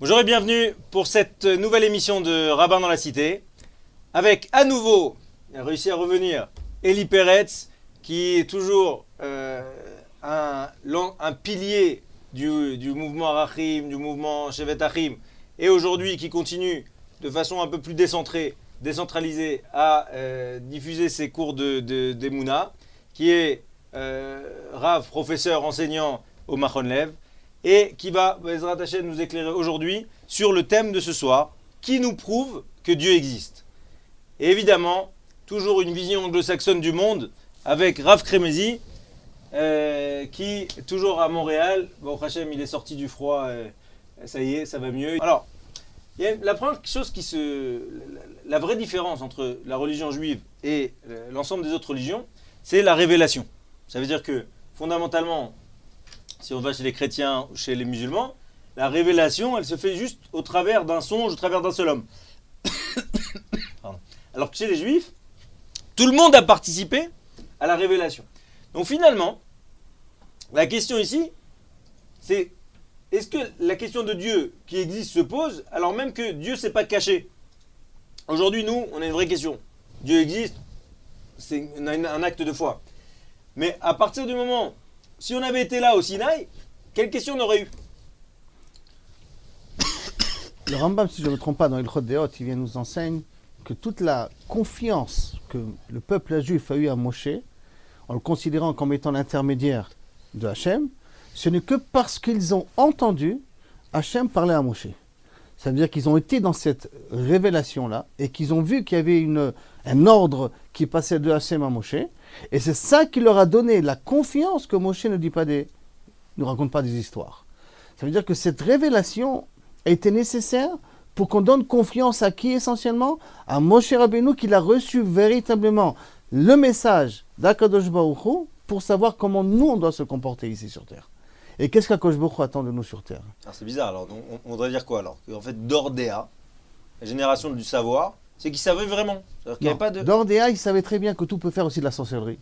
Bonjour et bienvenue pour cette nouvelle émission de Rabbin dans la Cité, avec à nouveau, il a réussi à revenir, Eli Peretz, qui est toujours un pilier du mouvement Arachim, du mouvement Shevet Achim, et aujourd'hui qui continue de façon un peu plus décentralisée à diffuser ses cours d'Emouna, qui est Rav, professeur, enseignant au Machon Lev, et qui va, Bezrat Hashem, nous éclairer aujourd'hui sur le thème de ce soir, qui nous prouve que Dieu existe. Et évidemment, toujours une vision anglo-saxonne du monde, avec Rav Kremezi, qui, toujours à Montréal, bon, Hashem, il est sorti du froid, ça y est, ça va mieux. Alors, il y a la première chose la vraie différence entre la religion juive et l'ensemble des autres religions, c'est la révélation. Ça veut dire que, fondamentalement, si on va chez les chrétiens ou chez les musulmans, la révélation, elle se fait juste au travers d'un songe, au travers d'un seul homme. Alors que chez les juifs, tout le monde a participé à la révélation. Donc finalement, la question ici, c'est est-ce que la question de Dieu qui existe se pose alors même que Dieu ne s'est pas caché? Aujourd'hui, nous, on a une vraie question. Dieu existe, c'est un acte de foi. Mais à partir du moment, si on avait été là au Sinaï, quelle question on aurait eu? Le Rambam, si je ne me trompe pas, dans Ilchot Deot, il vient nous enseigne que toute la confiance que le peuple juif a eue à Moshe, en le considérant comme étant l'intermédiaire de Hachem, ce n'est que parce qu'ils ont entendu Hachem parler à Moshe. Ça veut dire qu'ils ont été dans cette révélation-là et qu'ils ont vu qu'il y avait un ordre qui passait de Hachem à Moshe. Et c'est ça qui leur a donné la confiance que Moshe ne raconte pas des histoires. Ça veut dire que cette révélation a été nécessaire pour qu'on donne confiance à qui essentiellement? À Moshe Rabbeinu, qu'il a reçu véritablement le message d'Akadosh Baruch Hu pour savoir comment nous on doit se comporter ici sur Terre. Et qu'est-ce qu'Akadosh Baruch Hu attend de nous sur Terre? Alors c'est bizarre, alors on voudrait dire quoi alors? En fait, Dordéa, la génération du savoir, c'est qu'ils savaient vraiment. C'est-à-dire qu'il n'y avait pas de... Dordéa, il savait très bien que tout peut faire aussi de la sorcellerie.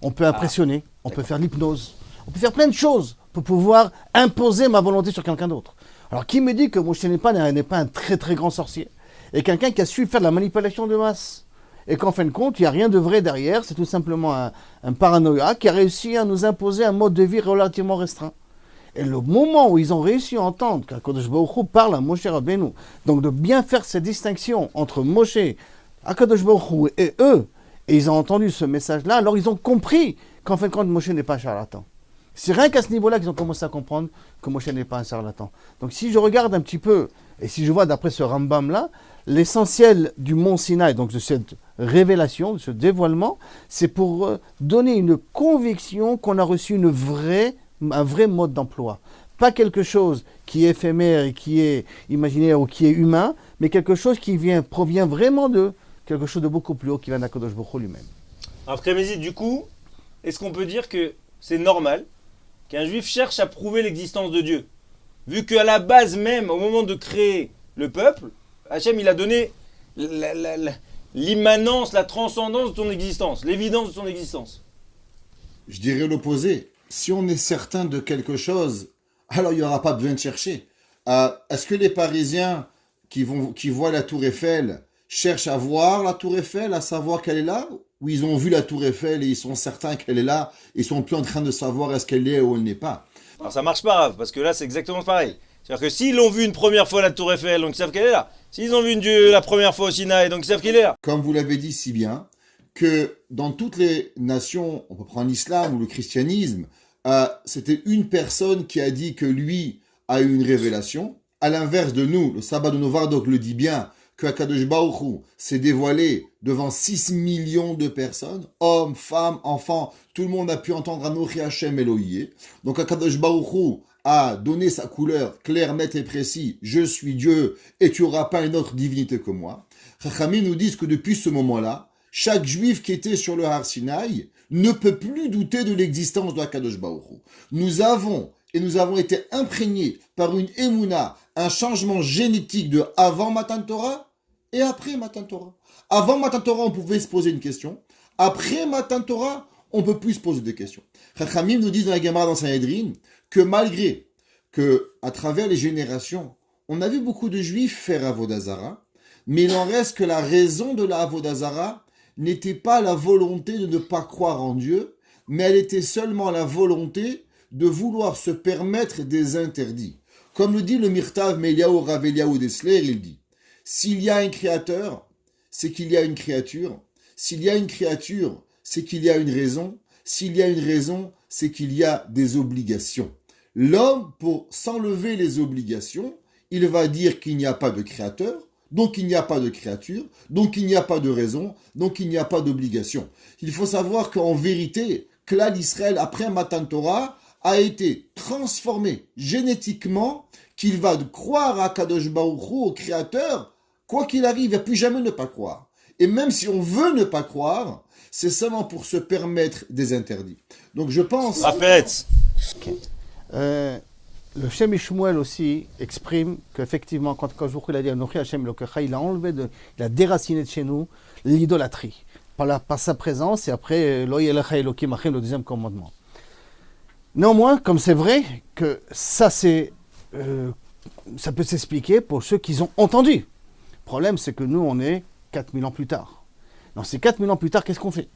On peut impressionner, on peut faire l'hypnose, on peut faire plein de choses pour pouvoir imposer ma volonté sur quelqu'un d'autre. Alors qui me dit que Moshe n'est pas un très très grand sorcier et quelqu'un qui a su faire de la manipulation de masse et qu'en fin de compte, il n'y a rien de vrai derrière, c'est tout simplement un paranoïa qui a réussi à nous imposer un mode de vie relativement restreint. Et le moment où ils ont réussi à entendre qu'Akadosh Baruch Hu parle à Moshe Rabbeinu, donc de bien faire cette distinction entre Moshe, Akadosh Baruch Hu et eux, et ils ont entendu ce message-là, alors ils ont compris qu'en fin de compte, Moshe n'est pas un charlatan. C'est rien qu'à ce niveau-là qu'ils ont commencé à comprendre que Moshe n'est pas un charlatan. Donc si je regarde un petit peu, et si je vois d'après ce Rambam-là, l'essentiel du mont Sinaï, donc de cette révélation, de ce dévoilement, c'est pour donner une conviction qu'on a reçu un vrai mode d'emploi. Pas quelque chose qui est éphémère et qui est imaginaire ou qui est humain, mais quelque chose qui provient vraiment de quelque chose de beaucoup plus haut qui vient d'Akadosh Baruch Hu lui-même. Après Mézi, du coup, est-ce qu'on peut dire que c'est normal qu'un juif cherche à prouver l'existence de Dieu? Vu qu'à la base même, au moment de créer le peuple, Hachem il a donné l'immanence, la transcendance de ton existence, l'évidence de ton existence. Je dirais l'opposé. Si on est certain de quelque chose, alors il n'y aura pas besoin de chercher. Est-ce que les Parisiens qui voient la Tour Eiffel cherchent à voir la Tour Eiffel, à savoir qu'elle est là? Ou ils ont vu la Tour Eiffel et ils sont certains qu'elle est là, ils sont plus en train de savoir est-ce qu'elle est ou elle n'est pas? Alors ça marche pas, Rav, parce que là c'est exactement pareil. C'est-à-dire que s'ils l'ont vu une première fois la Tour Eiffel, donc ils savent qu'elle est là. S'ils ont vu la première fois au Sinaï, donc ils savent qu'elle est là. Comme vous l'avez dit si bien, que dans toutes les nations, on peut prendre l'islam ou le christianisme, c'était une personne qui a dit que lui a eu une révélation. À l'inverse de nous, le sabbat de Novardok le dit bien, que Akadosh Baruch Hu s'est dévoilé devant 6 millions de personnes, hommes, femmes, enfants, tout le monde a pu entendre Anochi Hashem Elohim. Donc Akadosh Baruch Hu a donné sa couleur claire, nette et précise, je suis Dieu et tu n'auras pas une autre divinité que moi. Chachamim nous disent que depuis ce moment-là, chaque juif qui était sur le Har Sinaï ne peut plus douter de l'existence de Akadosh Baruch Hu. Nous avons été imprégnés par une émouna, un changement génétique de avant Matan Torah et après Matan Torah. Avant Matan Torah, on pouvait se poser une question. Après Matan Torah, on peut plus se poser de questions. Chachamim nous dit dans la Gemara dans Sanhedrin que malgré que, à travers les générations, on a vu beaucoup de juifs faire Avodah Zarah, mais il en reste que la raison de la Avodah Zarah n'était pas la volonté de ne pas croire en Dieu, mais elle était seulement la volonté de vouloir se permettre des interdits. Comme le dit le Mirtav Meliaou Rav Eliaou Dessler, il dit, s'il y a un créateur, c'est qu'il y a une créature. S'il y a une créature, c'est qu'il y a une raison. S'il y a une raison, c'est qu'il y a des obligations. L'homme, pour s'enlever les obligations, il va dire qu'il n'y a pas de créateur, donc il n'y a pas de créature, donc il n'y a pas de raison, donc il n'y a pas d'obligation. Il faut savoir qu'en vérité, Klal Israël, après Matan Torah, a été transformé génétiquement, qu'il va croire à Kadosh Baruch Hu, au créateur, quoi qu'il arrive, il ne va plus jamais ne pas croire. Et même si on veut ne pas croire, c'est seulement pour se permettre des interdits. Donc je pense... Le Shem Ishmuel aussi exprime qu'effectivement, quand Kadosh Baruch Hu a dit Anochi Hashem Elokecha, il a déraciné de chez nous l'idolâtrie par sa présence et après Lo Yelecha Elokim Achem, le deuxième commandement. Néanmoins, comme c'est vrai que ça peut s'expliquer pour ceux qui ont entendu. Le problème, c'est que nous, on est 4000 ans plus tard. Dans ces 4000 ans plus tard, qu'est-ce qu'on fait?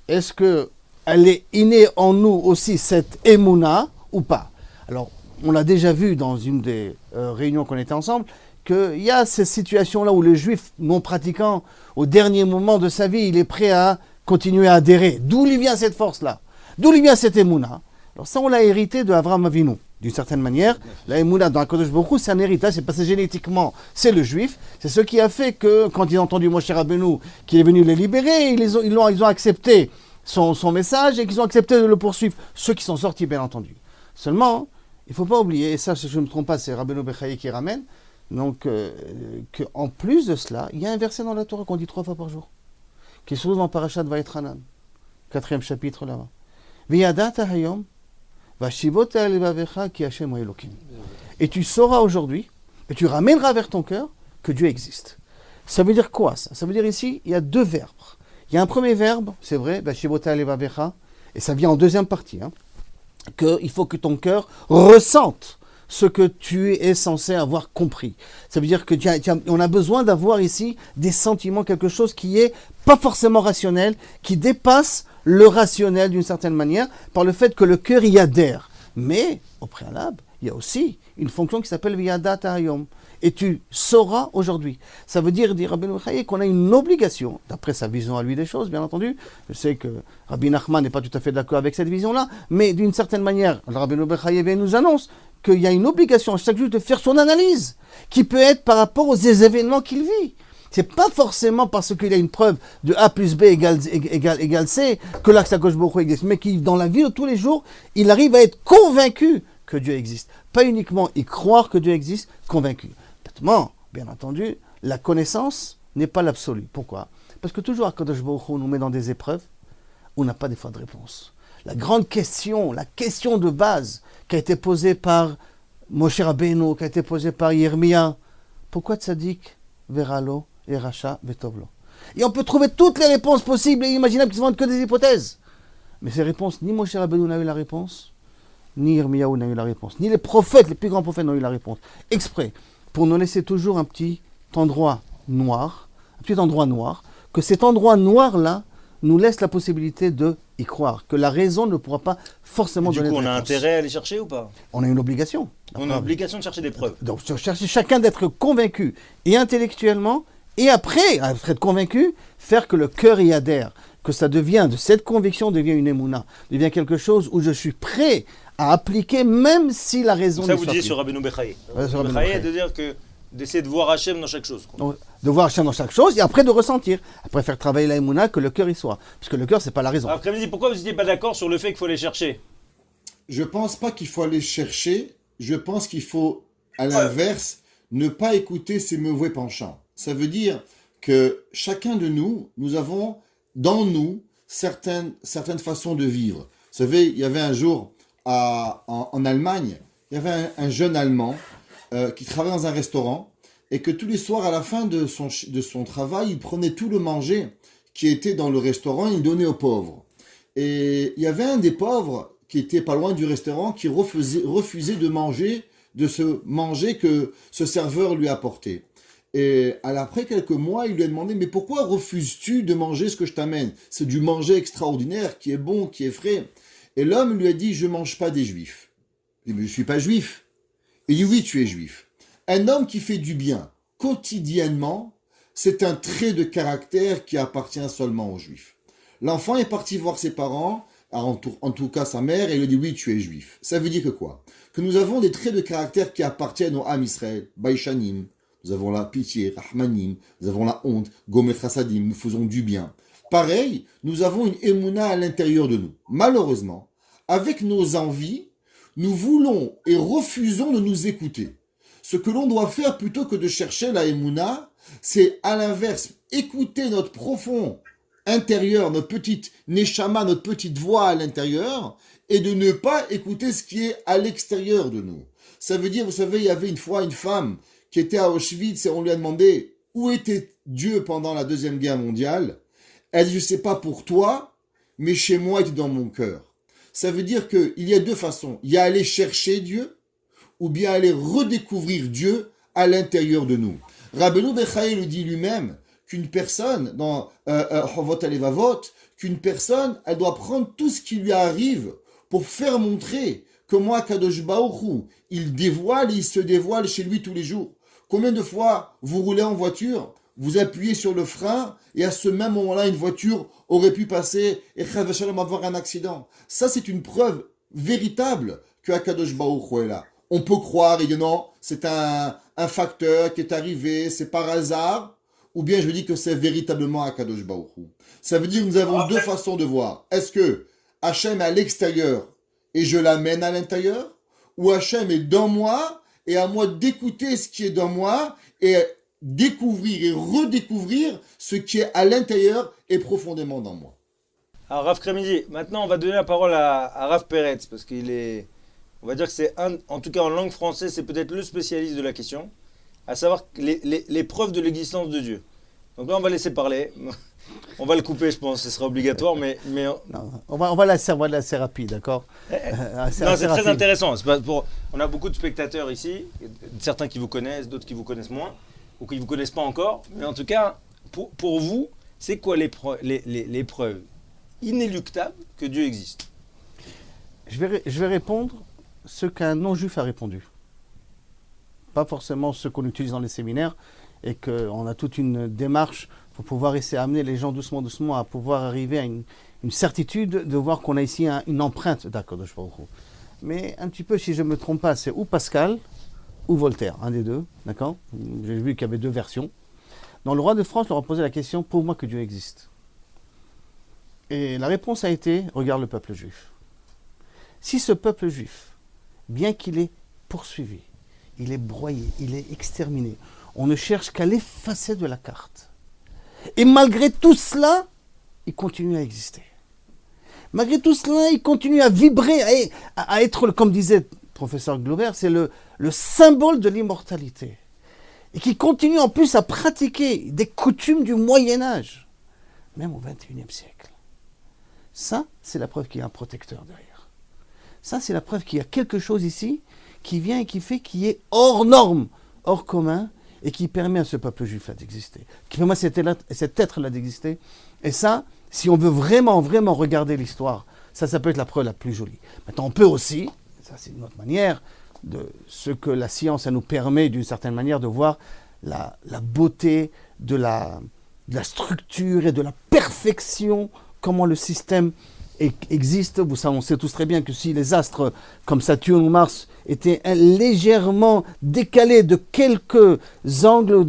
Est-ce qu'elle est innée en nous aussi, cette émouna, ou pas? Alors, on l'a déjà vu dans une des réunions qu'on était ensemble, qu'il y a ces situations-là où le juif non pratiquant, au dernier moment de sa vie, il est prêt à continuer à adhérer. D'où lui vient cette force-là? D'où lui vient cette émouna? Alors ça, on l'a hérité de Avraham Avinu. D'une certaine manière, la émouna dans Kadosh Baruch Hu, c'est un héritage, c'est passé génétiquement, c'est le juif. C'est ce qui a fait que, quand ils ont entendu Moshe Rabbeinu, qu'il est venu les libérer, ils ont accepté son message et qu'ils ont accepté de le poursuivre. Ceux qui sont sortis, bien entendu. Seulement, il ne faut pas oublier, et ça, si je ne me trompe pas, c'est Rabbeinu Bechaye qui ramène, donc, qu'en plus de cela, il y a un verset dans la Torah qu'on dit 3 fois par jour, qui se trouve dans Parashat Vayetranan, 4e chapitre là-bas. V'yadata hayom, v'shivot alevavecha ki Hashem Elokim. Et tu sauras aujourd'hui, et tu ramèneras vers ton cœur, que Dieu existe. Ça veut dire quoi ça? Ça veut dire ici, il y a 2 verbes. Il y a un premier verbe, c'est vrai, v'shivot alevavecha, et ça vient en deuxième partie, qu'il faut que ton cœur ressente ce que tu es censé avoir compris. Ça veut dire que on a besoin d'avoir ici des sentiments, quelque chose qui est pas forcément rationnel, qui dépasse le rationnel d'une certaine manière, par le fait que le cœur y adhère. Mais, au préalable, il y a aussi une fonction qui s'appelle Viyadat Hayom. Et tu sauras aujourd'hui. Ça veut dire Rabbeinu Bechaye, qu'on a une obligation, d'après sa vision à lui des choses, bien entendu. Je sais que Rabbi Nachman n'est pas tout à fait d'accord avec cette vision-là, mais d'une certaine manière, Rabbeinu Bechaye nous annonce qu'il y a une obligation à chaque jour de faire son analyse, qui peut être par rapport aux événements qu'il vit. C'est pas forcément parce qu'il y a une preuve de A plus B égale C que là que Kadosh Baruch Hu existe, mais qui, dans la vie de tous les jours, il arrive à être convaincu que Dieu existe. Pas uniquement y croire que Dieu existe, convaincu. Bien entendu, la connaissance n'est pas l'absolu. Pourquoi? Parce que toujours Kadosh Baruch Hu nous met dans des épreuves où on n'a pas des fois de réponse. La grande question, la question de base qui a été posée par Moshe Rabbeinu, qui a été posée par Yirmiya, pourquoi Tzadik veralo et Racha vetovlo? Et on peut trouver toutes les réponses possibles et imaginables qui ne sont que des hypothèses. Mais ces réponses, ni Moshe Rabbeinu n'a eu la réponse, ni Yirmiyahu n'a eu la réponse, ni les prophètes, les plus grands prophètes n'ont eu la réponse. Exprès, pour nous laisser toujours un petit endroit noir, que cet endroit noir-là nous laisse la possibilité de y croire, que la raison ne pourra pas forcément donner de réponse. Du coup, on a intérêt à aller chercher ou pas? On a une obligation. On a l'obligation de chercher des preuves. Donc, chercher chacun d'être convaincu, et intellectuellement, et après, être convaincu, faire que le cœur y adhère, que ça devient, de cette conviction devient une émouna, devient quelque chose où je suis prêt à appliquer, même si la raison... Ça, vous disiez sur Rabbeinu Bechaye. Rabbeinu Bechaye, de dire que d'essayer de voir Hachem dans chaque chose. Donc, de voir Hachem dans chaque chose, et après de ressentir. Après faire travailler la émouna, que le cœur y soit. Parce que le cœur, c'est pas la raison. Après, vous dites, pourquoi vous n'étiez pas d'accord sur le fait qu'il faut aller chercher? Je pense pas qu'il faut aller chercher. Je pense qu'il faut, à l'inverse, ne pas écouter ses mauvais penchants. Ça veut dire que chacun de nous, nous avons dans nous certaines façons de vivre. Vous savez, il y avait un jour en Allemagne, il y avait un jeune Allemand qui travaillait dans un restaurant et que tous les soirs, à la fin de son travail, il prenait tout le manger qui était dans le restaurant et il donnait aux pauvres. Et il y avait un des pauvres qui était pas loin du restaurant qui refusait de manger de ce manger que ce serveur lui a apporté. Et après quelques mois, il lui a demandé, mais pourquoi refuses-tu de manger ce que je t'amène? C'est du manger extraordinaire, qui est bon, qui est frais. Et l'homme lui a dit, je ne mange pas des juifs. Il dit, mais je ne suis pas juif. Il dit, oui, tu es juif. Un homme qui fait du bien quotidiennement, c'est un trait de caractère qui appartient seulement aux juifs. L'enfant est parti voir ses parents, en tout cas sa mère, et il lui dit, oui, tu es juif. Ça veut dire que quoi? Que nous avons des traits de caractère qui appartiennent au Ham Israël, Baïchanim. Nous avons la pitié, Rahmanim, nous avons la honte, Gomer Chassadim, nous faisons du bien. Pareil, nous avons une émouna à l'intérieur de nous. Malheureusement, avec nos envies, nous voulons et refusons de nous écouter. Ce que l'on doit faire plutôt que de chercher la émouna, c'est à l'inverse, écouter notre profond intérieur, notre petite neshama, notre petite voix à l'intérieur, et de ne pas écouter ce qui est à l'extérieur de nous. Ça veut dire, vous savez, il y avait une fois une femme qui était à Auschwitz et on lui a demandé où était Dieu pendant la Deuxième Guerre mondiale. Elle dit, je ne sais pas pour toi, mais chez moi, il est dans mon cœur. Ça veut dire qu'il y a deux façons. Il y a aller chercher Dieu, ou bien aller redécouvrir Dieu à l'intérieur de nous. Rabbeinu Bechaï le dit lui-même, qu'une personne, dans Chovot Alevavot, qu'une personne, elle doit prendre tout ce qui lui arrive pour faire montrer que moi, Kadosh Baruch Hu, il se dévoile chez lui tous les jours. Combien de fois vous roulez en voiture, vous appuyez sur le frein, et à ce même moment-là, une voiture aurait pu passer et avoir un accident. Ça, c'est une preuve véritable que Akadosh Baruch Hu est là. On peut croire et dire non, c'est un facteur qui est arrivé, c'est par hasard, ou bien je dis que c'est véritablement Akadosh Baruch Hu. Ça veut dire que nous avons deux façons de voir. Est-ce que Hachem est à l'extérieur et je l'amène à l'intérieur, ou Hachem est dans moi et à moi d'écouter ce qui est dans moi et découvrir et redécouvrir ce qui est à l'intérieur et profondément dans moi. Alors Rav Kremidi, maintenant on va donner la parole à Rav Peretz, parce qu'il est, on va dire que c'est en tout cas en langue française, c'est peut-être le spécialiste de la question, à savoir les preuves de l'existence de Dieu. Donc là on va laisser parler, on va le couper je pense, ce sera obligatoire, mais non, on va la assez rapide, d'accord? Non, c'est très intéressant, c'est pas pour, on a beaucoup de spectateurs ici, certains qui vous connaissent, d'autres qui vous connaissent moins, ou qui ne vous connaissent pas encore, mais en tout cas, pour vous, c'est quoi les preuves inéluctables que Dieu existe? Je vais répondre ce qu'un non-juif a répondu. Pas forcément ce qu'on utilise dans les séminaires, et qu'on a toute une démarche pour pouvoir essayer d'amener les gens doucement à pouvoir arriver à une certitude de voir qu'on a ici une empreinte d'Akadosh Baruch Hu. Mais un petit peu, si je ne me trompe pas, c'est ou Pascal ou Voltaire, un des deux, d'accord? J'ai vu qu'il y avait deux versions. Dans le roi de France, leur a posé la question, prouve-moi que Dieu existe. Et la réponse a été, regarde le peuple juif. Si ce peuple juif, bien qu'il est poursuivi, il est broyé, il est exterminé, on ne cherche qu'à l'effacer de la carte. Et malgré tout cela, il continue à exister. Malgré tout cela, il continue à vibrer, à être, comme disait le professeur Glover, c'est le symbole de l'immortalité. Et qui continue en plus à pratiquer des coutumes du Moyen-Âge, même au XXIe siècle. Ça, c'est la preuve qu'il y a un protecteur derrière. Ça, c'est la preuve qu'il y a quelque chose ici qui vient et qui fait qu'il est hors norme, hors commun, et qui permet à ce peuple juif d'exister, qui permet à cet être-là d'exister. Et ça, si on veut vraiment regarder l'histoire, ça peut être la preuve la plus jolie. Maintenant, on peut aussi, ça c'est une autre manière, de ce que la science, ça nous permet d'une certaine manière de voir la beauté de la structure et de la perfection, comment le système existe. On sait tous très bien que si les astres comme Saturne ou Mars étaient légèrement décalés de quelques angles,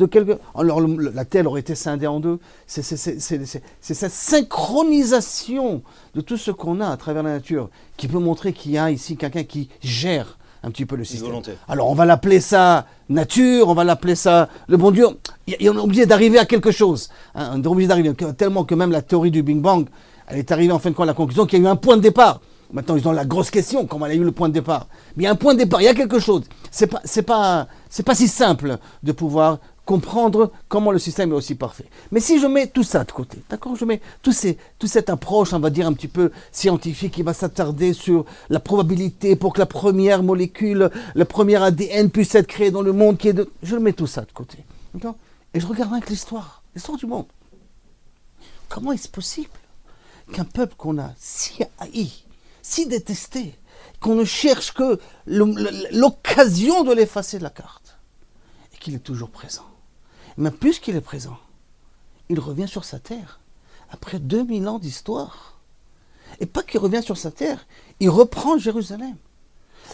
alors la Terre aurait été scindée en deux. C'est cette synchronisation de tout ce qu'on a à travers la nature qui peut montrer qu'il y a ici quelqu'un qui gère un petit peu le système. Alors on va l'appeler ça nature, on va l'appeler ça le bon Dieu. On est obligé d'arriver à quelque chose. Hein, on est obligé d'arriver tellement que même la théorie du Big Bang, elle est arrivée en fin de compte à la conclusion qu'il y a eu un point de départ. Maintenant, ils ont la grosse question, comme elle a eu le point de départ. Mais il y a un point de départ, il y a quelque chose. C'est pas si simple de pouvoir comprendre comment le système est aussi parfait. Mais si je mets tout ça de côté, d'accord, je mets toute cette approche, on va dire un petit peu scientifique, qui va s'attarder sur la probabilité pour que la première molécule, le premier ADN puisse être créé dans le monde, je mets tout ça de côté, d'accord, et je regarde avec l'histoire du monde. Comment est-ce possible qu'un peuple qu'on a si haï, si détesté, qu'on ne cherche que l'occasion de l'effacer de la carte, et qu'il est toujours présent. Mais plus qu'il est présent, il revient sur sa terre, après 2000 ans d'histoire. Et pas qu'il revient sur sa terre, il reprend Jérusalem.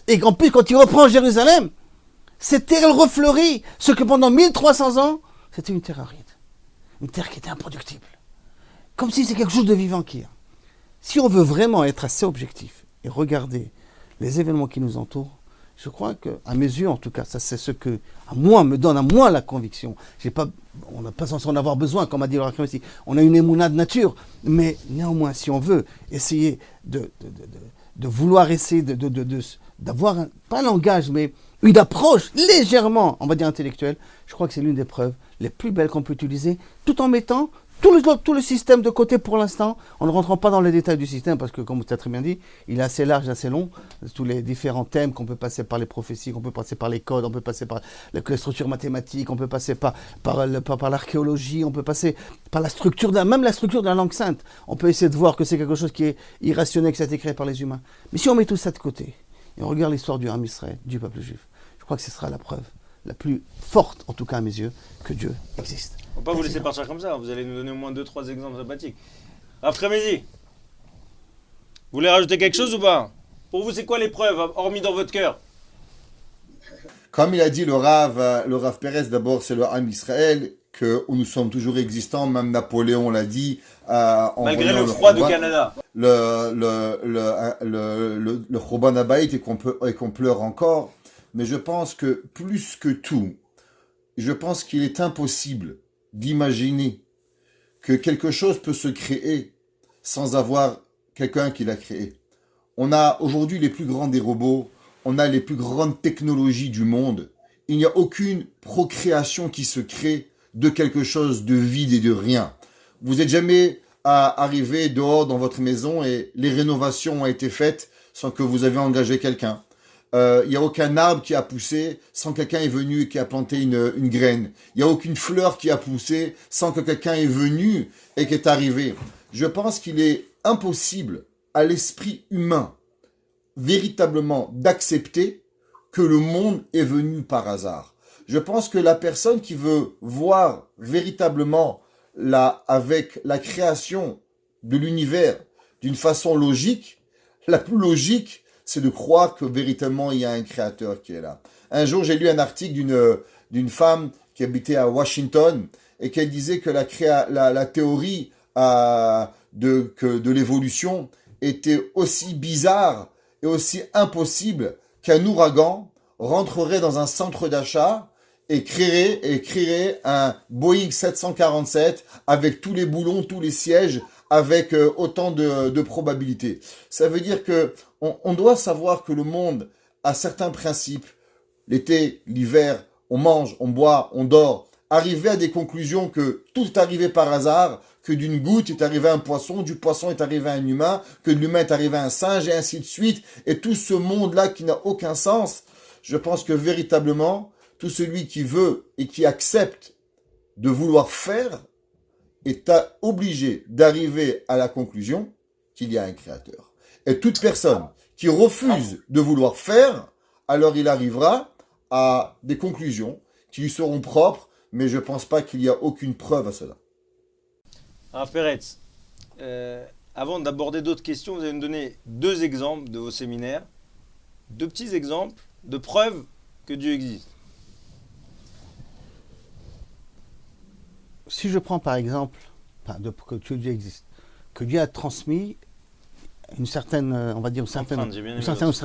Et en plus, quand il reprend Jérusalem, cette terre, elle refleurit ce que pendant 1300 ans, c'était une terre aride. Une terre qui était improductible. Comme si c'est quelque chose de vivant qui est. Si on veut vraiment être assez objectif et regarder les événements qui nous entourent, je crois qu'à mes yeux, en tout cas, ça c'est ce que, me donne la conviction. On n'a pas censé en avoir besoin, comme a dit le Rakham ici. On a une émouna de nature, mais néanmoins, si on veut essayer de vouloir essayer d'avoir, pas un langage, mais une approche légèrement, on va dire intellectuelle, je crois que c'est l'une des preuves les plus belles qu'on peut utiliser, tout en mettant tout le système de côté pour l'instant, en ne rentrant pas dans les détails du système, parce que, comme vous avez très bien dit, il est assez large, assez long, tous les différents thèmes, qu'on peut passer par les prophéties, qu'on peut passer par les codes, on peut passer par les structures mathématiques, on peut passer par l'archéologie, on peut passer par même la structure de la langue sainte. On peut essayer de voir que c'est quelque chose qui est irrationnel, que ça a été créé par les humains. Mais si on met tout ça de côté, et on regarde l'histoire du Ham Israël, du peuple juif, je crois que ce sera la preuve la plus forte, en tout cas à mes yeux, que Dieu existe. On ne va pas vous laisser partir comme ça, vous allez nous donner au moins 2-3 exemples sympathiques. Après-midi, vous voulez rajouter quelque chose ou pas? Pour vous, c'est quoi les preuves, hormis dans votre cœur? Comme il a dit le Rav Pérez, d'abord c'est le Ham Israël, que nous sommes toujours existants, même Napoléon l'a dit. Malgré le froid du Canada. Le Churban Habayit et qu'on pleure encore. Mais je pense que plus que tout, je pense qu'il est impossible d'imaginer que quelque chose peut se créer sans avoir quelqu'un qui l'a créé. On a aujourd'hui les plus grands des robots, on a les plus grandes technologies du monde. Il n'y a aucune procréation qui se crée de quelque chose de vide et de rien. Vous n'êtes jamais arrivé dehors dans votre maison et les rénovations ont été faites sans que vous avez engagé quelqu'un. Il n'y a aucun arbre qui a poussé sans que quelqu'un est venu et qui a planté une graine. Il n'y a aucune fleur qui a poussé sans que quelqu'un est venu et qui est arrivé. Je pense qu'il est impossible à l'esprit humain véritablement d'accepter que le monde est venu par hasard. Je pense que la personne qui veut voir véritablement avec la création de l'univers d'une façon logique, la plus logique, c'est de croire que véritablement il y a un créateur qui est là. Un jour, j'ai lu un article d'une femme qui habitait à Washington et qui disait que la théorie de l'évolution était aussi bizarre et aussi impossible qu'un ouragan rentrerait dans un centre d'achat et créerait un Boeing 747 avec tous les boulons, tous les sièges, avec autant de probabilités. Ça veut dire que on doit savoir que le monde a certains principes. L'été, l'hiver, on mange, on boit, on dort. Arriver à des conclusions que tout est arrivé par hasard, que d'une goutte est arrivé un poisson, du poisson est arrivé un humain, que de l'humain est arrivé un singe, et ainsi de suite. Et tout ce monde-là qui n'a aucun sens, je pense que véritablement, tout celui qui veut et qui accepte de vouloir faire est obligé d'arriver à la conclusion qu'il y a un créateur. Et toute personne qui refuse de vouloir faire, alors il arrivera à des conclusions qui lui seront propres, mais je ne pense pas qu'il y a aucune preuve à cela. Alors Peretz, avant d'aborder d'autres questions, vous allez me donner 2 exemples de vos séminaires, 2 petits exemples de preuves que Dieu existe. Si je prends par exemple, que Dieu existe, que Dieu a transmis une certaine, on va dire, une certaine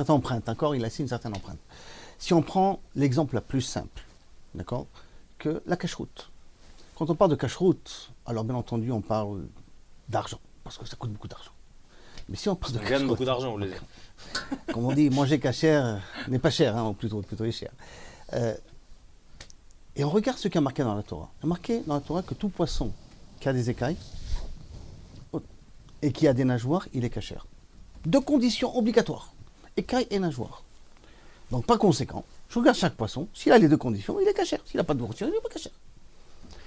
empreinte, d'accord? Il a laissé une certaine empreinte. Si on prend l'exemple la plus simple, d'accord, que la cache-route. Quand on parle de cache-route, alors bien entendu, on parle d'argent, parce que ça coûte beaucoup d'argent. Mais si on parle de On gagne beaucoup d'argent, vous voulez dire. comme on dit, manger cachère n'est pas cher, hein, ou plutôt est cher. Et on regarde ce qui est marqué dans la Torah. Il y a marqué dans la Torah que tout poisson qui a des écailles et qui a des nageoires, il est cachère. Deux conditions obligatoires, écailles et nageoires. Donc par conséquent, je regarde chaque poisson, s'il a les deux conditions, il est cachère. S'il n'a pas de conditions, il n'est pas cachère.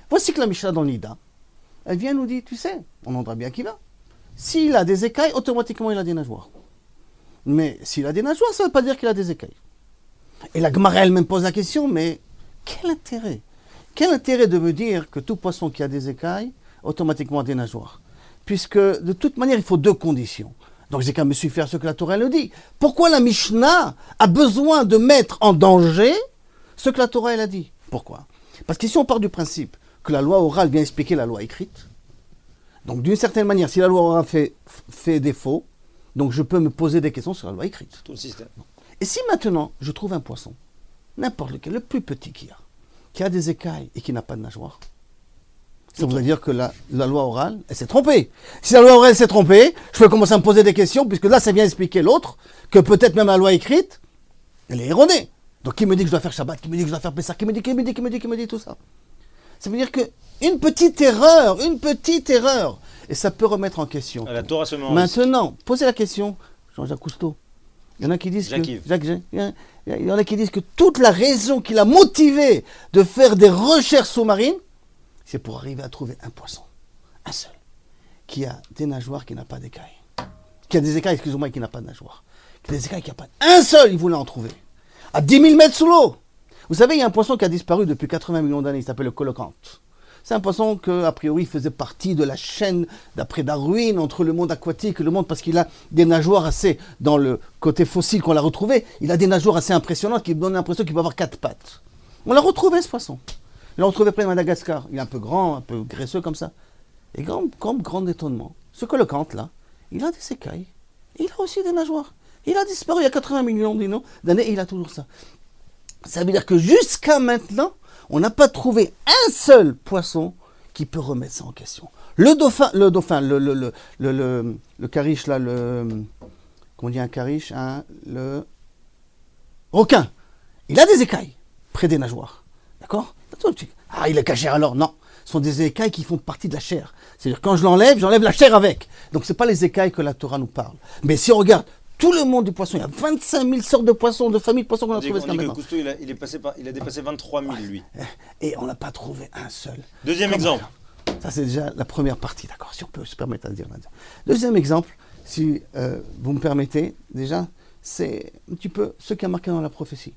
Voici que la Mishnah dans l'Ida, elle vient nous dire, tu sais, on entendra bien qui va. S'il a des écailles, automatiquement il a des nageoires. Mais s'il a des nageoires, ça ne veut pas dire qu'il a des écailles. Et la Gemara elle-même pose la question, mais quel intérêt? Quel intérêt de me dire que tout poisson qui a des écailles, automatiquement a des nageoires? Puisque de toute manière, il faut deux conditions. Donc j'ai qu'à me suivre faire ce que la Torah le dit. Pourquoi la Mishnah a besoin de mettre en danger ce que la Torah elle a dit? Pourquoi? Parce que si on part du principe que la loi orale vient expliquer la loi écrite, donc d'une certaine manière, si la loi orale fait défaut, donc je peux me poser des questions sur la loi écrite. Tout le système. Et si maintenant je trouve un poisson, n'importe lequel, le plus petit qu'il y a, qui a des écailles et qui n'a pas de nageoire, ça voudrait dire que la loi orale, elle s'est trompée. Si la loi orale s'est trompée, je peux commencer à me poser des questions, puisque là, ça vient expliquer l'autre, que peut-être même la loi écrite, elle est erronée. Donc qui me dit que je dois faire Shabbat, qui me dit que je dois faire Pessah, qui me dit tout ça. Ça veut dire que une petite erreur, et ça peut remettre en question. La Torah se met en risque. Maintenant, posez la question, Jean-Jacques Cousteau. Il y en a qui disent Jacques-Yves. il y en a qui disent que toute la raison qui l'a motivé de faire des recherches sous-marines, c'est pour arriver à trouver un poisson, un seul, qui a des nageoires, qui n'a pas d'écailles. Qui a des écailles, excusez-moi, et qui n'a pas de nageoires. Qui a des écailles, qui n'a pas... Un seul, il voulait en trouver. À 10 000 mètres sous l'eau. Vous savez, il y a un poisson qui a disparu depuis 80 millions d'années, il s'appelle le colocante. C'est un poisson que, a priori, faisait partie de la chaîne, d'après Darwin, entre le monde aquatique et le monde, parce qu'il a des nageoires assez, dans le côté fossile qu'on l'a retrouvé, il a des nageoires assez impressionnantes qui donnent l'impression qu'il peut avoir 4 pattes. On l'a retrouvé, ce poisson. On l'a retrouvé près de Madagascar. Il est un peu grand, un peu graisseux comme ça. Et grand étonnement, ce colocante là, il a des écailles, il a aussi des nageoires. Il a disparu il y a 80 millions d'années et il a toujours ça. Ça veut dire que jusqu'à maintenant, on n'a pas trouvé un seul poisson qui peut remettre ça en question. Le cariche là, comment on dit un cariche, hein, le requin, il a des écailles près des nageoires, d'accord? Ah, il est cachère alors? Non, ce sont des écailles qui font partie de la chair. C'est-à-dire quand je l'enlève, j'enlève la chair avec. Donc c'est pas les écailles que la Torah nous parle. Mais si on regarde tout le monde du poisson, il y a 25 000 sortes de poissons, de familles de poissons qu'on a trouvées. On dit que Cousteau, il a dépassé 23 000, lui. Et on n'a pas trouvé un seul. Deuxième exemple. Ça, c'est déjà la première partie, d'accord, si on peut se permettre de dire là-dedans. Deuxième exemple, si vous me permettez, déjà, c'est un petit peu ce qui a marqué dans la prophétie.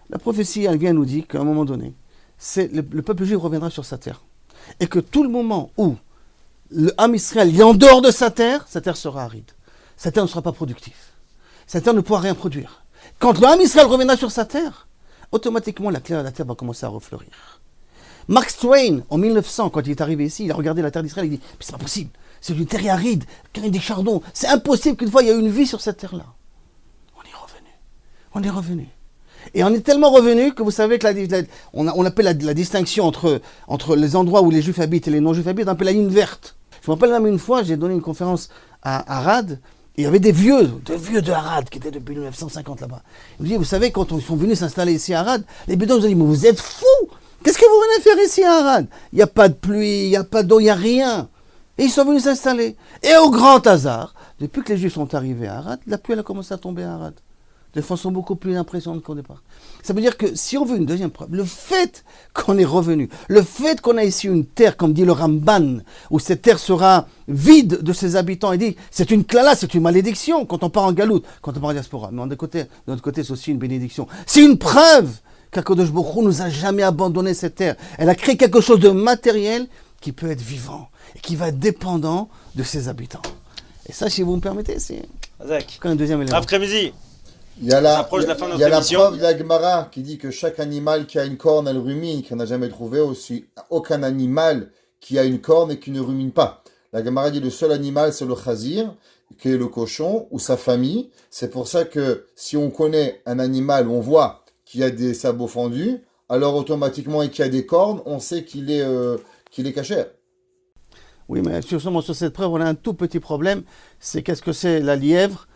La prophétie, elle vient nous dire qu'à un moment donné, le peuple juif reviendra sur sa terre. Et que tout le moment où le Ham Israël est en dehors de sa terre sera aride. Sa terre ne sera pas productive. Sa terre ne pourra rien produire. Quand le Ham Israël reviendra sur sa terre, automatiquement la terre va commencer à refleurir. Mark Twain, en 1900, quand il est arrivé ici, il a regardé la terre d'Israël, il dit « Mais c'est pas possible, c'est une terre aride, des chardons, c'est impossible qu'une fois il y ait une vie sur cette terre-là. » On est revenu. Et on est tellement revenu que vous savez que on appelle la distinction entre les endroits où les Juifs habitent et les non-Juifs habitent, on appelle la ligne verte. Je me rappelle même une fois, j'ai donné une conférence à Arad, et il y avait des vieux de Arad qui étaient depuis 1950 là-bas. Ils me disaient, vous savez, quand ils sont venus s'installer ici à Arad, les Bédouins nous ont dit, mais vous êtes fous! Qu'est-ce que vous venez faire ici à Arad? Il n'y a pas de pluie, il n'y a pas d'eau, il n'y a rien. Et ils sont venus s'installer. Et au grand hasard, depuis que les Juifs sont arrivés à Arad, la pluie elle a commencé à tomber à Arad. Les fois sont beaucoup plus impressionnantes qu'au départ. Ça veut dire que si on veut une deuxième preuve, le fait qu'on est revenu, le fait qu'on a ici une terre, comme dit le Ramban, où cette terre sera vide de ses habitants, il dit, c'est une klala, c'est une malédiction quand on part en galoute, quand on part en diaspora. Mais de notre côté, c'est aussi une bénédiction. C'est une preuve qu'Akadosh Baruch Hu nous a jamais abandonné cette terre. Elle a créé quelque chose de matériel qui peut être vivant et qui va être dépendant de ses habitants. Et ça, si vous me permettez, c'est un deuxième élément. Après-midi. Il y a la preuve de la Gemara qui dit que chaque animal qui a une corne, elle rumine, qu'on n'a jamais trouvé aussi aucun animal qui a une corne et qui ne rumine pas. La Gemara dit le seul animal, c'est le chazir, qui est le cochon, ou sa famille. C'est pour ça que si on connaît un animal, on voit qu'il a des sabots fendus, alors automatiquement, et qu'il a des cornes, on sait qu'il est cachère. Oui, mais justement, sur cette preuve, on a un tout petit problème. C'est qu'est-ce que c'est la lièvre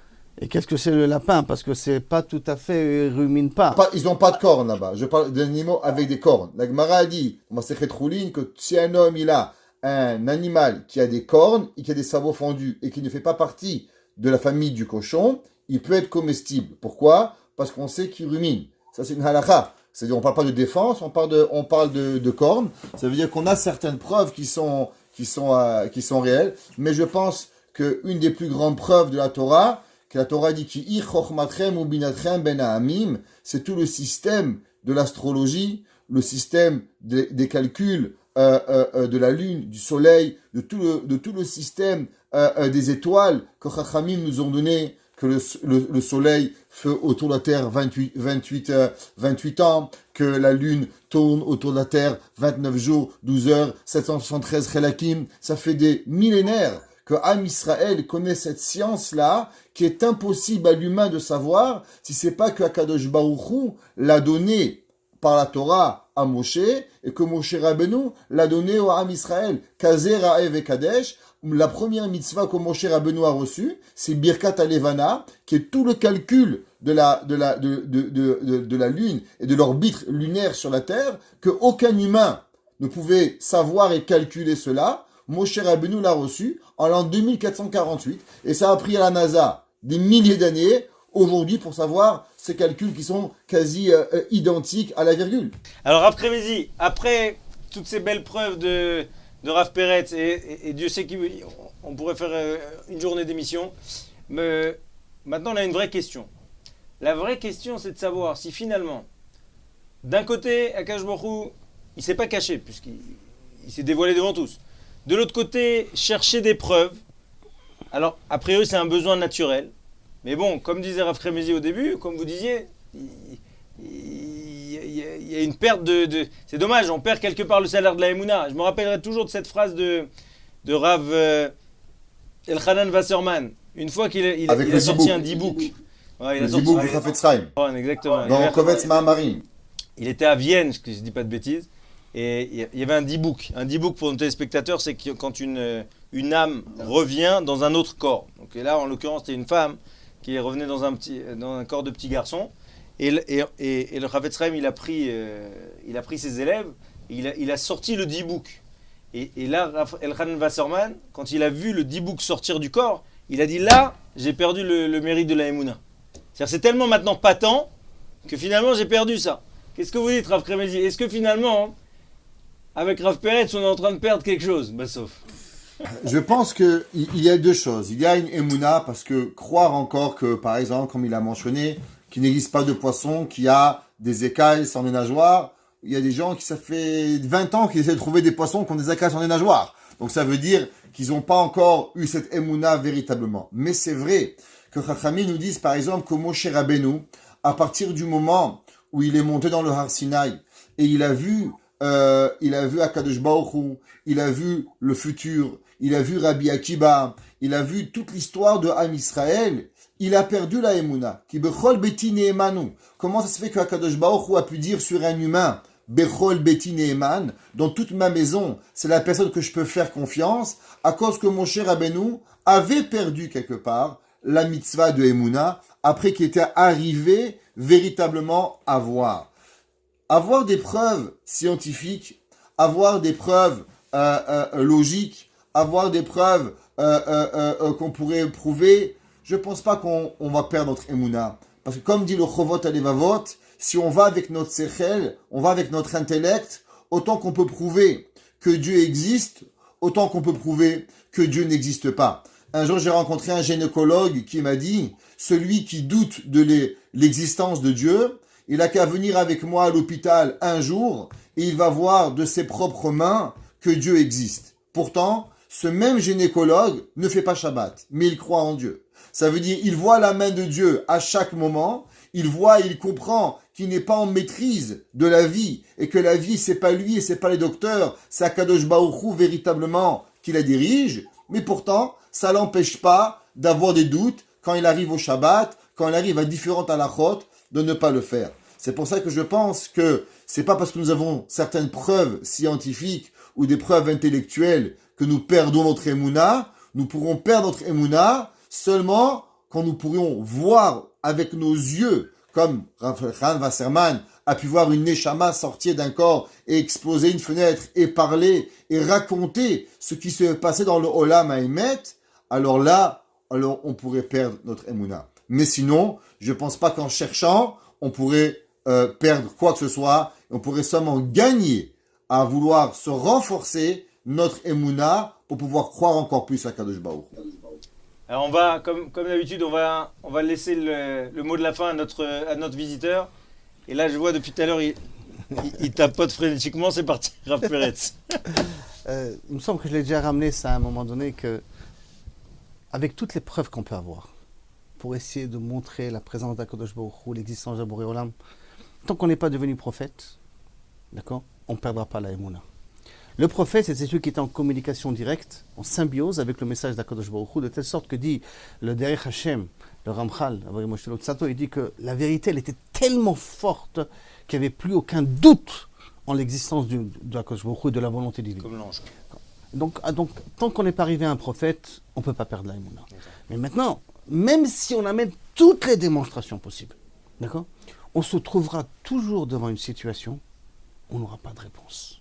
et qu'est-ce que c'est le lapin? Parce que c'est pas tout à fait, ils ruminent pas. Ils n'ont pas de cornes là-bas. Je parle d'animaux avec des cornes. La Gemara a dit, dans Masechet Choulin, que si un homme il a un animal qui a des cornes et qui a des sabots fendus et qui ne fait pas partie de la famille du cochon, il peut être comestible. Pourquoi? Parce qu'on sait qu'il rumine. Ça, c'est une halakha. C'est-à-dire, on ne parle pas de défense, on parle de cornes. Ça veut dire qu'on a certaines preuves qui sont réelles. Mais je pense qu'une des plus grandes preuves de la Torah, que la Torah dit ki chochmatrem ou binatrem ben ha'amim, c'est tout le système de l'astrologie, le système des calculs de la lune, du soleil, de tout le système des étoiles que Chachamim nous ont donné, que le soleil fait autour de la Terre 28 ans, que la lune tourne autour de la Terre 29 jours, 12 heures, 773 chelakim. Ça fait des millénaires que Am Israël connaît cette science-là, qui est impossible à l'humain de savoir, si c'est pas que Akadosh Baruch Hu l'a donné par la Torah à Moshe, et que Moshe Rabbeinu l'a donné au Am Israël. Kazer Ha'ev et Kadesh, la première mitzvah que Moshe Rabbeinu a reçue, c'est Birkat Alevana, qui est tout le calcul de la lune et de l'orbite lunaire sur la Terre, que aucun humain ne pouvait savoir et calculer cela. Moshe Rabbeinu l'a reçu en l'an 2448, et ça a pris à la NASA des milliers d'années aujourd'hui pour savoir ces calculs qui sont quasi identiques à la virgule. Alors Rav Kremezi, après toutes ces belles preuves de Rav Peretz, et Dieu sait qu'on pourrait faire une journée d'émission, mais maintenant on a une vraie question. La vraie question, c'est de savoir si finalement, d'un côté, Akadosh Baruch Hu, il ne s'est pas caché, puisqu'il s'est dévoilé devant tous. De l'autre côté, chercher des preuves. Alors, a priori, c'est un besoin naturel. Mais bon, comme disait Rav Kremezi au début, comme vous disiez, il y a une perte de... C'est dommage, on perd quelque part le salaire de la Emouna. Je me rappellerai toujours de cette phrase de Rav Elchanan Wasserman. Une fois qu'il a sorti un dibouk. Ouais, le dibouk du Chafetz Chaim. Exactement. Dans Kovetz Ma'amarim. Il était à Vienne, je ne dis pas de bêtises. Et il y avait un dibouk. Un dibouk pour nos téléspectateurs, c'est quand une âme revient dans un autre corps. Donc et là, en l'occurrence, c'était une femme qui revenait dans un corps de petit garçon. Et le Chafetz Chaim, il a pris ses élèves, et il a sorti le dibouk. Et là, Elchanan Wasserman, quand il a vu le dibouk sortir du corps, il a dit là, j'ai perdu le mérite de la Emouna. C'est-à-dire, c'est tellement maintenant patent que finalement, j'ai perdu ça. Qu'est-ce que vous dites, Rav Kremezi? Est-ce que finalement, avec Rav Peretz, on est en train de perdre quelque chose? Sauf. Je pense qu'il y a deux choses. Il y a une Emouna, parce que croire encore que, par exemple, comme il a mentionné, qu'il n'existe pas de poisson, qui a des écailles sans des nageoires. Il y a des gens ça fait 20 ans qu'ils essaient de trouver des poissons qui ont des écailles sans des nageoires. Donc ça veut dire qu'ils n'ont pas encore eu cette Emouna véritablement. Mais c'est vrai que Chachamim nous disent, par exemple, que Moshe Rabbeinu, à partir du moment où il est monté dans le Har Sinaï, et il a vu Akadosh Baruch Hu, il a vu le futur, il a vu Rabbi Akiba, il a vu toute l'histoire de Am Israël, il a perdu la Emouna. Ki bechol beti ne'emanu. Comment ça se fait que Akadosh Baruch Hu a pu dire sur un humain, bechol beti ne'eman, dans toute ma maison, c'est la personne que je peux faire confiance, à cause que Moshe Rabbeinu avait perdu quelque part la mitzvah de Emouna, après qu'il était arrivé véritablement à voir. Avoir des preuves scientifiques, avoir des preuves logiques, avoir des preuves qu'on pourrait prouver, je ne pense pas qu'on va perdre notre Emouna. Parce que comme dit le Chovot Alevavot, si on va avec notre sechel, on va avec notre intellect, autant qu'on peut prouver que Dieu existe, autant qu'on peut prouver que Dieu n'existe pas. Un jour, j'ai rencontré un gynécologue qui m'a dit, celui qui doute de l'existence de Dieu, il a qu'à venir avec moi à l'hôpital un jour et il va voir de ses propres mains que Dieu existe. Pourtant, ce même gynécologue ne fait pas Shabbat, mais il croit en Dieu. Ça veut dire, il voit la main de Dieu à chaque moment, il voit et il comprend qu'il n'est pas en maîtrise de la vie et que la vie, c'est pas lui et c'est pas les docteurs, c'est Akadosh Baruch Hu véritablement qui la dirige, mais pourtant, ça l'empêche pas d'avoir des doutes quand il arrive au Shabbat, quand il arrive à différentes halachot, de ne pas le faire. C'est pour ça que je pense que c'est pas parce que nous avons certaines preuves scientifiques ou des preuves intellectuelles que nous perdons notre émouna. Nous pourrons perdre notre émouna seulement quand nous pourrions voir avec nos yeux, comme Raphaël Wasserman a pu voir une neshama sortir d'un corps et exploser une fenêtre et parler et raconter ce qui se passait dans le Olam Haemet, alors là, on pourrait perdre notre émouna. Mais sinon, je pense pas qu'en cherchant, on pourrait perdre quoi que ce soit. On pourrait seulement gagner à vouloir se renforcer notre émouna pour pouvoir croire encore plus à Kadosh Baruch. Alors on va, comme d'habitude, on va laisser le mot de la fin à notre visiteur. Et là, je vois depuis tout à l'heure, il tapote frénétiquement, c'est parti, Rav Peretz. Il me semble que je l'ai déjà ramené ça à un moment donné, que avec toutes les preuves qu'on peut avoir, pour essayer de montrer la présence d'Akadosh Baruch Hu, l'existence de Boré Olam, tant qu'on n'est pas devenu prophète, d'accord, on ne perdra pas la Emouna. Le prophète, c'est celui qui est en communication directe, en symbiose avec le message d'Akadosh Baruch Hu, de telle sorte que dit le Derech Hashem, le Ramchal, il dit que la vérité, elle était tellement forte qu'il n'y avait plus aucun doute en l'existence d'Akadosh Baruch Hu et de la volonté divine. Comme l'ange. Donc, tant qu'on n'est pas arrivé à un prophète, on ne peut pas perdre la Emouna. Mais maintenant, même si on amène toutes les démonstrations possibles, d'accord, on se trouvera toujours devant une situation où on n'aura pas de réponse.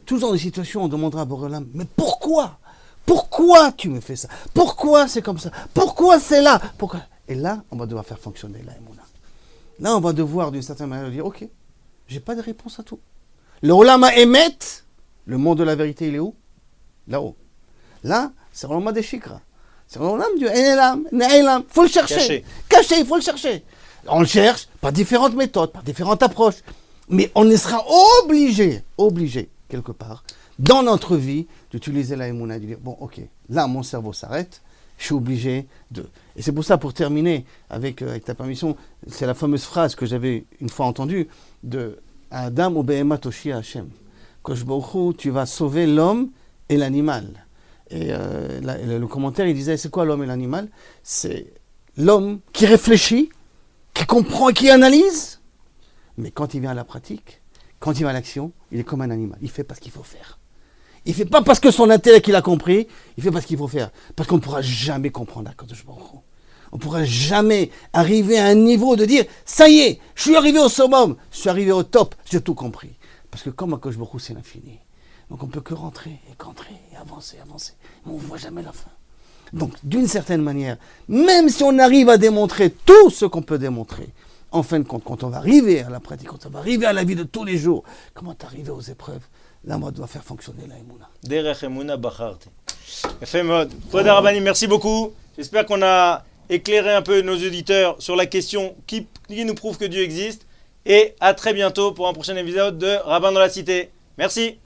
Toujours dans une situation où on demandera à Boréolam, mais pourquoi? Pourquoi tu me fais ça? Pourquoi c'est comme ça? Pourquoi c'est là? Pourquoi? Et là, on va devoir faire fonctionner la Emouna. Là, on va devoir d'une certaine manière dire, ok, j'ai pas de réponse à tout. Le Olam Haemet, le monde de la vérité, il est où? Là-haut. Là, c'est le Olam des Shikra. C'est le Olam du Enelam, Ne'elam. Il faut le chercher. Caché, il faut le chercher. On le cherche par différentes méthodes, par différentes approches. Mais on sera obligé, quelque part, dans notre vie, d'utiliser la Emouna et de dire, bon, ok, là, mon cerveau s'arrête, je suis obligé de... Et c'est pour ça, pour terminer, avec ta permission, c'est la fameuse phrase que j'avais une fois entendue, de Adam ou Behema Toshi Hashem. Kosh Baruch Hu, tu vas sauver l'homme et l'animal. Et le commentaire, il disait, c'est quoi l'homme et l'animal? C'est l'homme qui réfléchit, qui comprend et qui analyse, mais quand il vient à la pratique, quand il vient à l'action, il est comme un animal. Il fait parce qu'il faut faire. Il ne fait pas parce que son intellect il a compris, il fait parce qu'il faut faire. Parce qu'on ne pourra jamais comprendre Akadosh Baruch Hu. On ne pourra jamais arriver à un niveau de dire, ça y est, je suis arrivé au summum, je suis arrivé au top, j'ai tout compris. Parce que comme Akadosh Baruch Hu, c'est l'infini. Donc on ne peut que rentrer et avancer. Mais on ne voit jamais la fin. Donc d'une certaine manière, même si on arrive à démontrer tout ce qu'on peut démontrer, en fin de compte, quand on va arriver à la pratique, quand on va arriver à la vie de tous les jours, comment arriver aux épreuves, là, on doit faire fonctionner la Emouna. Derech Emouna Bacharti. Fait mode. Toda Rabbanim, merci beaucoup. J'espère qu'on a éclairé un peu nos auditeurs sur la question qui nous prouve que Dieu existe. Et à très bientôt pour un prochain épisode de Rabbin dans la Cité. Merci.